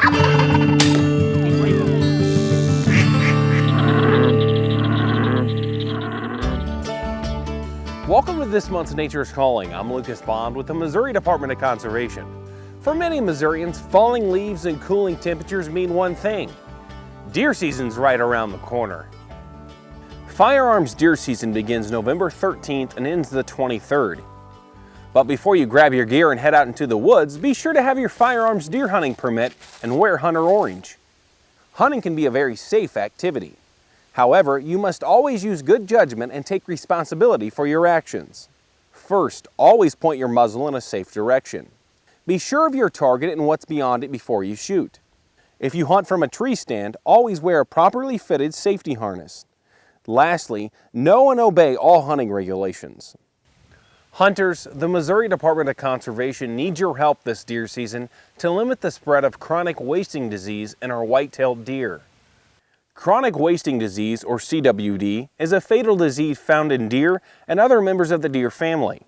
Welcome to this month's Nature's Calling. I'm Lucas Bond with the Missouri Department of Conservation. For many Missourians, falling leaves and cooling temperatures mean one thing: deer season's right around the corner. Firearms deer season begins November 13th and ends the 23rd. But before you grab your gear and head out into the woods, be sure to have your firearms deer hunting permit and wear hunter orange. Hunting can be a very safe activity. However, you must always use good judgment and take responsibility for your actions. First, always point your muzzle in a safe direction. Be sure of your target and what's beyond it before you shoot. If you hunt from a tree stand, always wear a properly fitted safety harness. Lastly, know and obey all hunting regulations. Hunters, the Missouri Department of Conservation needs your help this deer season to limit the spread of chronic wasting disease in our white-tailed deer. Chronic wasting disease, or CWD, is a fatal disease found in deer and other members of the deer family.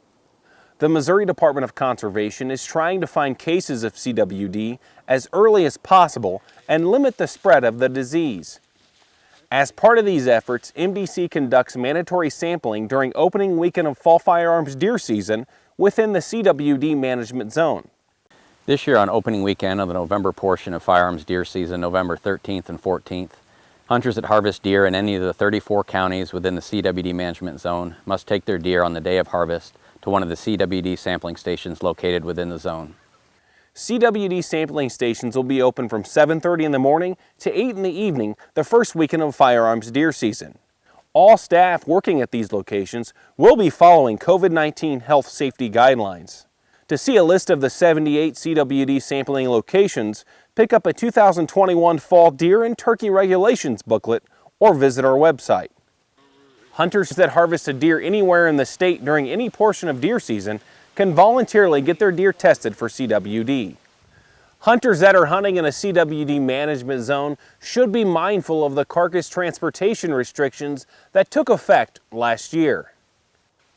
The Missouri Department of Conservation is trying to find cases of CWD as early as possible and limit the spread of the disease. As part of these efforts, MDC conducts mandatory sampling during opening weekend of fall firearms deer season within the CWD management zone. This year on opening weekend of the November portion of firearms deer season, November 13th and 14th, hunters that harvest deer in any of the 34 counties within the CWD management zone must take their deer on the day of harvest to one of the CWD sampling stations located within the zone. CWD sampling stations will be open from 7:30 in the morning to 8 in the evening the first weekend of firearms deer season. All staff working at these locations will be following COVID-19 health safety guidelines. To see a list of the 78 CWD sampling locations, pick up a 2021 Fall Deer and Turkey Regulations booklet or visit our website. Hunters that harvest a deer anywhere in the state during any portion of deer season can voluntarily get their deer tested for CWD. Hunters that are hunting in a CWD management zone should be mindful of the carcass transportation restrictions that took effect last year.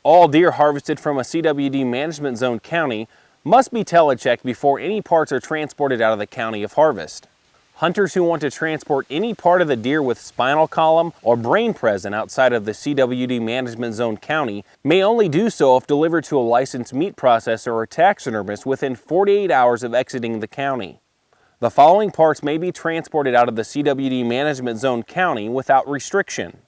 All deer harvested from a CWD management zone county must be telechecked before any parts are transported out of the county of harvest. Hunters who want to transport any part of the deer with spinal column or brain present outside of the CWD management zone county may only do so if delivered to a licensed meat processor or taxidermist within 48 hours of exiting the county. The following parts may be transported out of the CWD management zone county without restriction: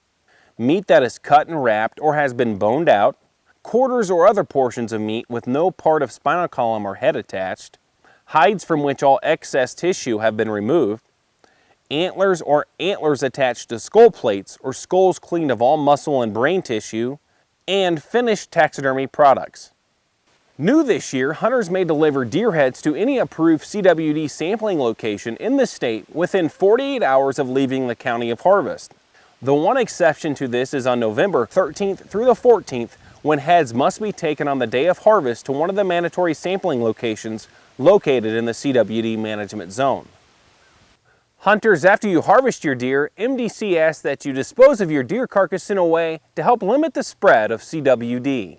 meat that is cut and wrapped or has been boned out, quarters or other portions of meat with no part of spinal column or head attached, hides from which all excess tissue have been removed, antlers or antlers attached to skull plates or skulls cleaned of all muscle and brain tissue, and finished taxidermy products. New this year, hunters may deliver deer heads to any approved CWD sampling location in the state within 48 hours of leaving the county of harvest. The one exception to this is on November 13th through the 14th, when heads must be taken on the day of harvest to one of the mandatory sampling locations located in the CWD management zone. Hunters, after you harvest your deer, MDC asks that you dispose of your deer carcass in a way to help limit the spread of CWD.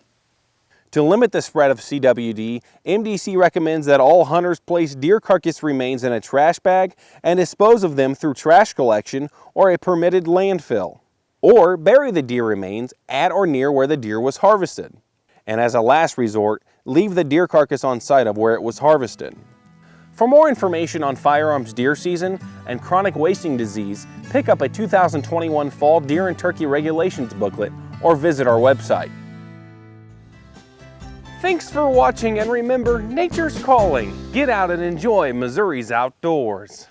To limit the spread of CWD, MDC recommends that all hunters place deer carcass remains in a trash bag and dispose of them through trash collection or a permitted landfill, or bury the deer remains at or near where the deer was harvested. And as a last resort, leave the deer carcass on site of where it was harvested. For more information on firearms deer season and chronic wasting disease, pick up a 2021 Fall Deer and Turkey Regulations booklet or visit our website. Thanks for watching, and remember, nature's calling. Get out and enjoy Missouri's outdoors.